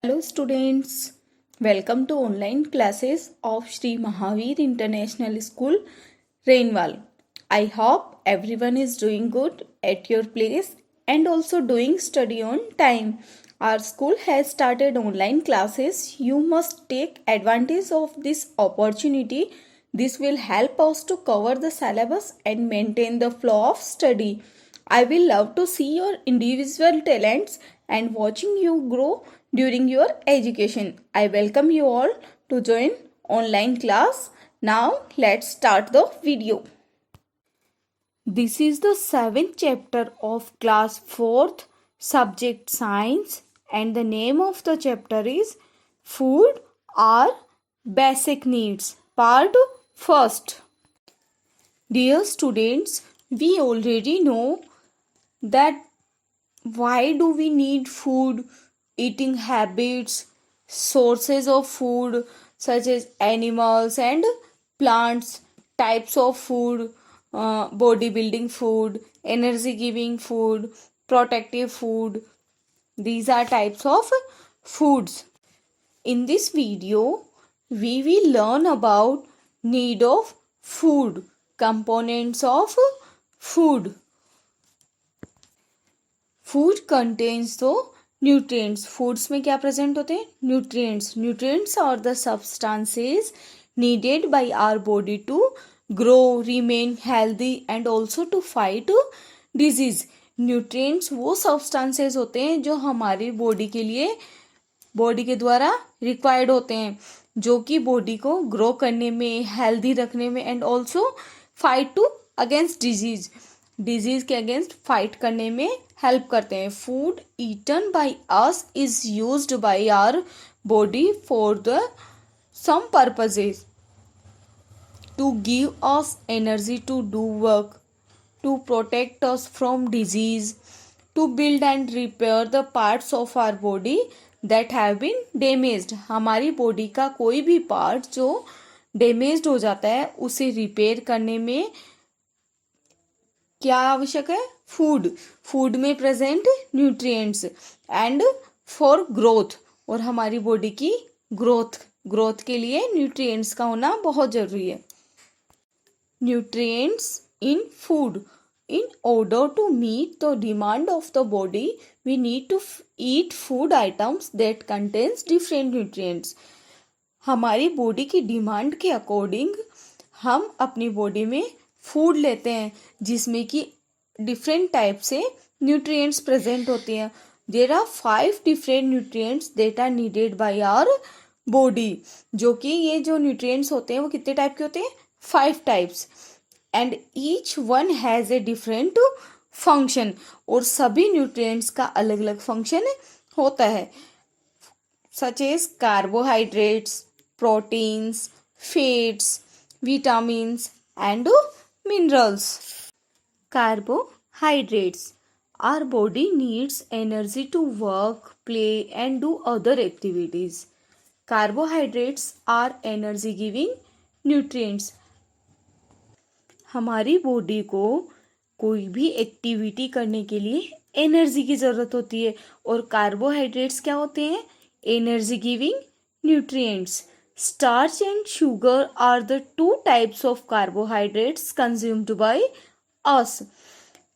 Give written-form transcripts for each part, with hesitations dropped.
Hello students, welcome to online classes of Sri Mahavir International School, Rainwal. I hope everyone is doing good at your place and also doing study on time. Our school has started online classes. You must take advantage of this opportunity. This will help us to cover the syllabus and maintain the flow of study. I will love to see your individual talents and watching you grow during your education. I welcome you all to join online class. Now let's start the video. This is the 7th chapter of class 4th subject science and the name of the chapter is Food or Basic Needs. Part 1st. Dear students, we already know that why do we need food, eating habits, sources of food such as animals and plants, types of food, bodybuilding food, energy giving food, protective food. These are types of foods. In this video, we will learn about need of food, components of food. Food contains the nutrients. Foods में क्या present होते हैं? Nutrients. Nutrients are the substances needed by our body to grow, remain healthy and also to fight disease. Nutrients वो substances होते हैं जो हमारी body के लिए बॉडी के द्वारा रिक्वायर्ड होते हैं, जो कि बॉडी को ग्रो करने में, हेल्दी रखने में and also fight to against disease के अगेंस्ट फाइट करने में हेल्प करते हैं. Food eaten by us is used by our body for the some purposes, to give us energy to do work, to protect us from disease, to build and repair the parts of our body that have been damaged. हमारी body का कोई भी part जो damaged हो जाता है उसे repair करने में क्या आवश्यक है? फूड में present nutrients and for growth. और हमारी बॉडी की ग्रोथ के लिए न्यूट्रिएंट्स का होना बहुत जरूरी है. Nutrients in food. In order to meet the demand of the body, we need to eat food items that contains different nutrients. हमारी बॉडी की डिमांड के अकॉर्डिंग हम अपनी बॉडी में फूड लेते हैं जिसमें कि डिफरेंट टाइप से न्यूट्रिएंट्स प्रेजेंट होते हैं. There are 5 different nutrients that are needed by our body. जो कि ये जो न्यूट्रिएंट्स होते हैं वो कितने टाइप के होते हैं? 5 types. And each one has a different function. और सभी न्यूट्रिएंट्स का अलग अलग फंक्शन होता है, such as carbohydrates, proteins, fats, vitamins and minerals. Carbohydrates. Our body needs energy to work, play and do other activities. Carbohydrates are energy giving nutrients. हमारी body को कोई भी एक्टिविटी करने के लिए एनर्जी की ज़रूरत होती है और कार्बोहाइड्रेट्स क्या होते हैं? Energy giving nutrients. Starch and sugar are the 2 types of carbohydrates consumed by us.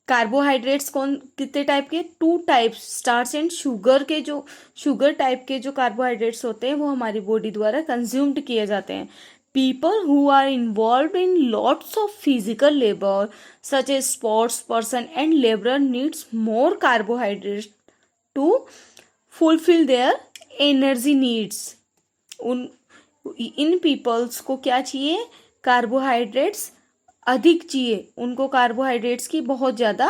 Carbohydrates कितने टाइप के? 2 types. Starch and sugar type के जो कार्बोहाइड्रेट्स होते हैं वो हमारी बॉडी द्वारा कंज्यूम्ड किए जाते हैं. People who are involved in lots of physical labour such as sports person and labourer needs more carbohydrates to fulfil their energy needs. इन पीपल्स को क्या चाहिए? कार्बोहाइड्रेट्स अधिक चाहिए. उनको कार्बोहाइड्रेट्स की बहुत ज़्यादा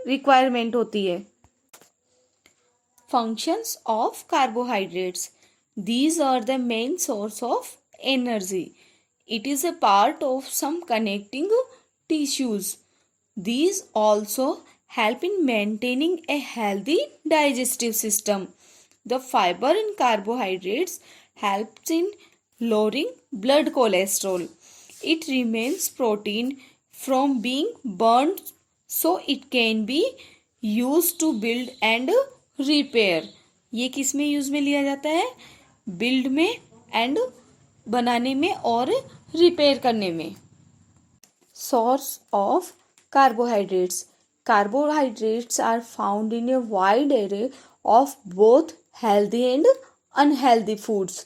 रिक्वायरमेंट होती है. Functions of carbohydrates. These are the main source of energy. It is a part of some connecting tissues. These also help in maintaining a healthy digestive system. The fiber in carbohydrates helps in lowering blood cholesterol. It remains protein from being burned so it can be used to build and repair. ये किस में use में लिया जाता है? Build में and बनाने में और रिपेयर करने में। Source of carbohydrates. Carbohydrates are found in a wide array of both healthy and unhealthy foods,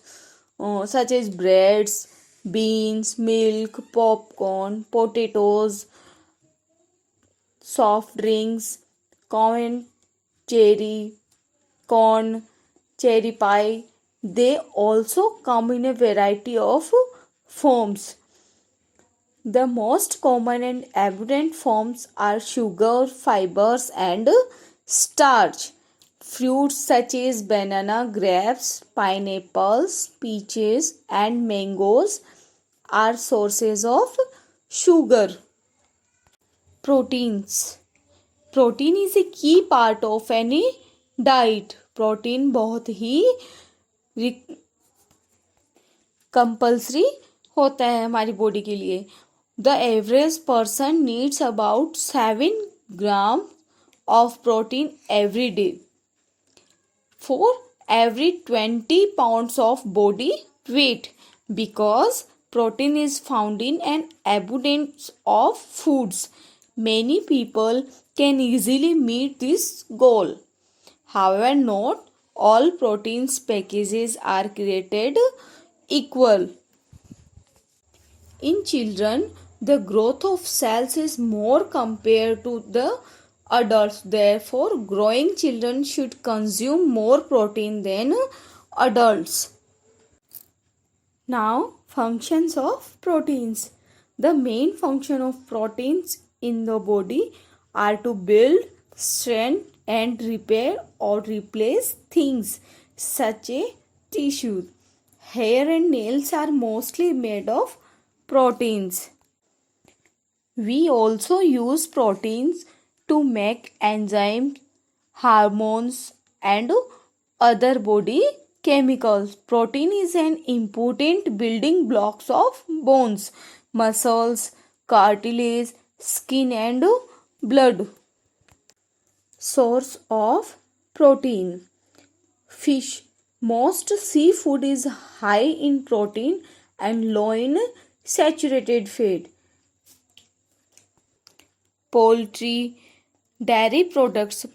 such as breads, beans, milk, popcorn, potatoes, soft drinks, corn, cherry, corn, cherry pie. They also come in a variety of forms. The most common and abundant forms are sugar, fibers, and starch. Fruits such as banana, grapes, pineapples, peaches, and mangoes are sources of sugar. Proteins. Protein is a key part of any diet. Protein बहुत ही compulsory होता है हमारी body के लिए. The average person needs about 7 grams of protein every day for every 20 pounds of body weight. Because protein is found in an abundance of foods, many people can easily meet this goal. However, not all protein packages are created equal. In children, the growth of cells is more compared to the adults. Therefore, growing children should consume more protein than adults. Now, functions of proteins. The main function of proteins in the body are to build, strengthen, and repair or replace things such as tissue. Hair and nails are mostly made of proteins. We also use proteins to make enzymes, hormones, and other body chemicals. Protein is an important building blocks of bones, muscles, cartilage, skin, and blood. Source of protein. Fish. Most seafood is high in protein and low in saturated fat. Poultry, dairy products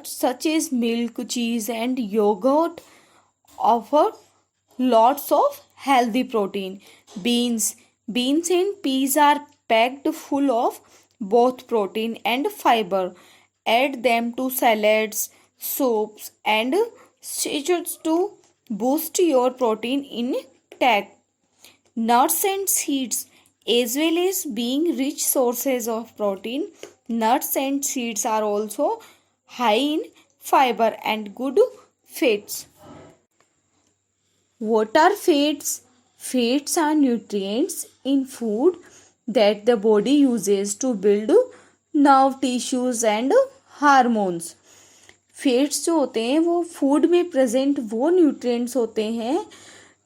such as milk, cheese, and yogurt offer lots of healthy protein. Beans and peas are packed full of both protein and fiber. Add them to salads, soups, and stews to boost your protein intake. Nuts and seeds, as well as being rich sources of protein, nuts and seeds are also high in fiber and good fats. What are fats? Fats are nutrients in food that the body uses to build nerve tissues and hormones. Fats जो होते हैं वो food में present वो nutrients होते हैं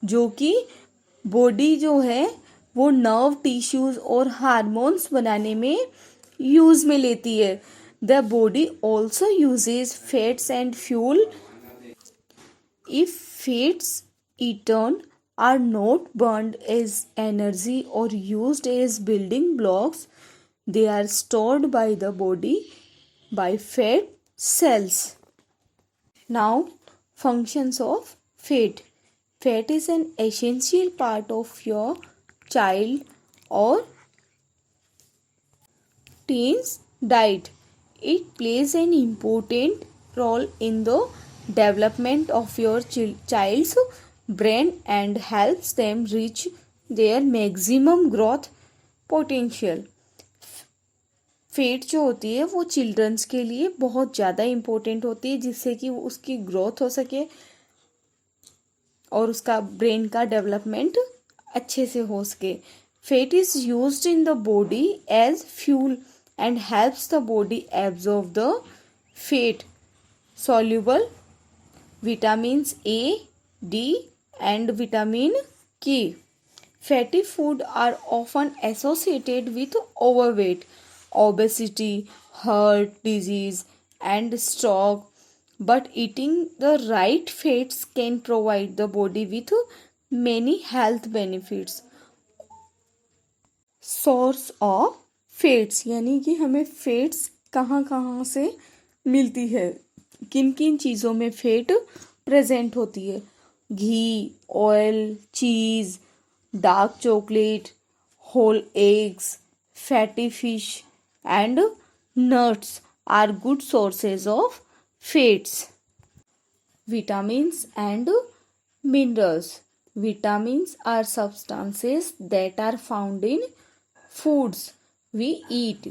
जो कि बॉडी जो है वो नर्व टिश्यूज और हार्मोन्स बनाने में यूज में लेती है. The body also uses fats and fuel. If fats eaten are not burned as energy or used as building blocks, they are stored by the body by fat cells. Now, functions of fat. Fat is an essential part of your child or teen's diet. It plays an important role in the development of your child's brain and helps them reach their maximum growth potential. Fat जो होती है वो children's के लिए बहुत ज़्यादा important होती है जिससे कि उसकी ग्रोथ हो सके और उसका ब्रेन का डेवलपमेंट अच्छे से हो सके. Fat is used in the body as fuel and helps the body absorb the fat soluble vitamins A, D and vitamin K. Fatty food are often associated with overweight, obesity, heart disease and stroke. but eating the right fats can provide the body with many health benefits. Source of fats यानी कि हमें fats कहाँ कहाँ से मिलती है, किन किन चीज़ों में फैट प्रेजेंट होती है. Ghee, oil, cheese, dark chocolate, whole eggs, fatty fish, and nuts are good sources of fats. Vitamins and minerals. Vitamins are substances that are found in foods we eat.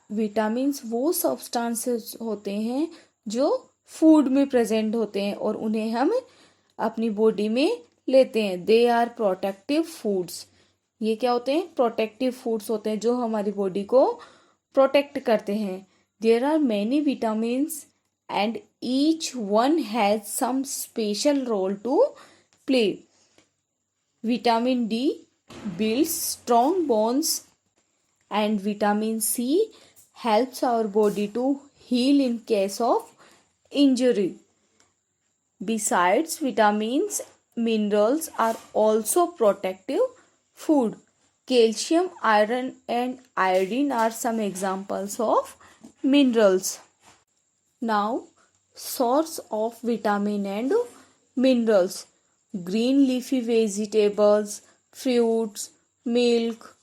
Vitamins वो substances होते हैं जो food में present होते हैं और उन्हें हम अपनी बॉडी में लेते हैं. They are protective foods. ये क्या होते हैं? प्रोटेक्टिव फूड्स होते हैं जो हमारी बॉडी को प्रोटेक्ट करते हैं. There are many vitamins and each one has some special role to play. Vitamin D builds strong bones and vitamin C helps our body to heal in case of injury. Besides vitamins, minerals are also protective food. Calcium, iron and iodine are some examples of minerals. Now, source of vitamin and minerals. Green leafy vegetables, fruits, milk,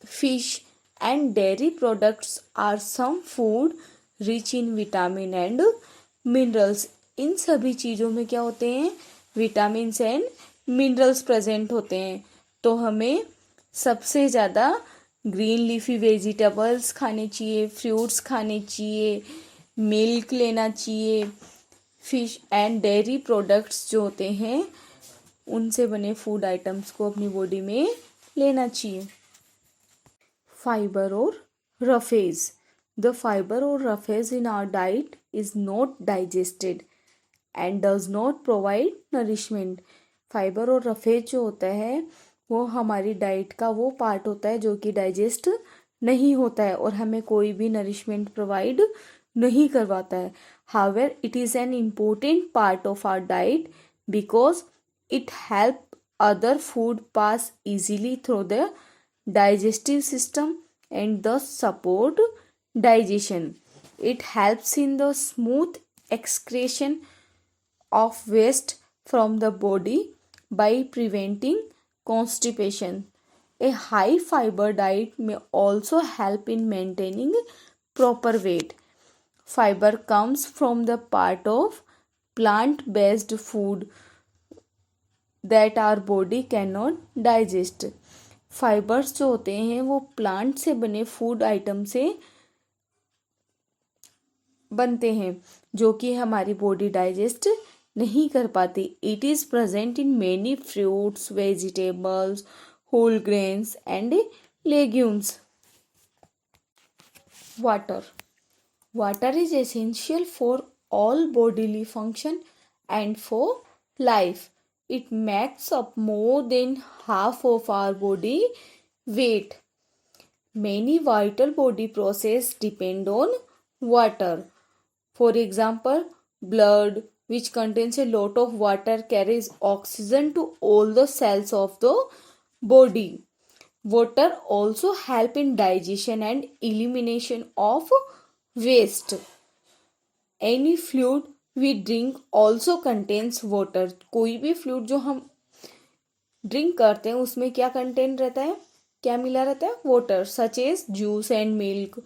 fish and dairy products are some food rich in vitamin and minerals. इन सभी चीज़ों में क्या होते हैं? Vitamins and minerals present होते हैं. तो हमें सबसे ज़्यादा ग्रीन लीफी वेजिटेबल्स खाने चाहिए, फ्रूट्स खाने चाहिए, मिल्क लेना चाहिए, फिश एंड डेयरी प्रोडक्ट्स जो होते हैं उनसे बने फूड आइटम्स को अपनी बॉडी में लेना चाहिए. फाइबर और रफेज. द फाइबर और roughage in our diet is not digested and does not provide nourishment. Fibre और रफेज जो होता है वो हमारी डाइट का वो पार्ट होता है जो कि डाइजेस्ट नहीं होता है और हमें कोई भी नरिशमेंट प्रोवाइड नहीं करवाता है. However it is an important part of our diet because it help other food pass easily through the digestive system and thus support digestion. It helps in the smooth excretion of waste from the body by preventing constipation. A high fiber diet may also help in maintaining proper weight. Fiber comes from the part of plant-based food that our body cannot digest. Fibres जो होते हैं वो plant से बने food item से बनते हैं जो कि हमारी बॉडी डाइजेस्ट नहीं कर पाती. It is present in many fruits, vegetables, whole grains and legumes. Water. Water is essential for all bodily function and for life. It makes up more than half of our body weight. Many vital body processes depend on water. For example, blood, which contains a lot of water, carries oxygen to all the cells of the body. Water also help in digestion and elimination of waste. Any fluid we drink also contains water. कोई भी fluid जो हम drink करते हैं उसमें क्या content रहता है, क्या मिला रहता है? Water. Such as juice and milk.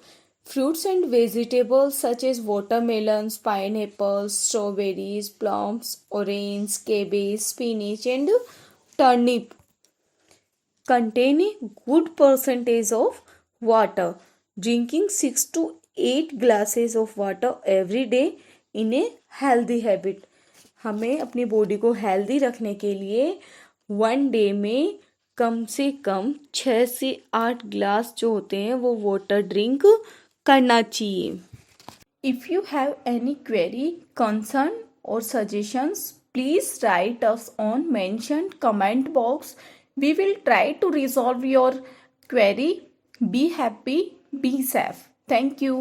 Fruits and vegetables such as watermelons, pineapples, strawberries, plums, orange, cabbage, spinach and turnip contain a good percentage of water. Drinking 6 to 8 glasses of water every day in a healthy habit. हमें अपनी body को healthy रखने के लिए 1 day में कम से कम 6 से 8 glass जो होते हैं वो वाटर ड्रिंक करना चाहिए. If you have any query, concern और suggestions, please write us on mentioned comment box. We will try to resolve your query. Be happy, be safe. Thank you.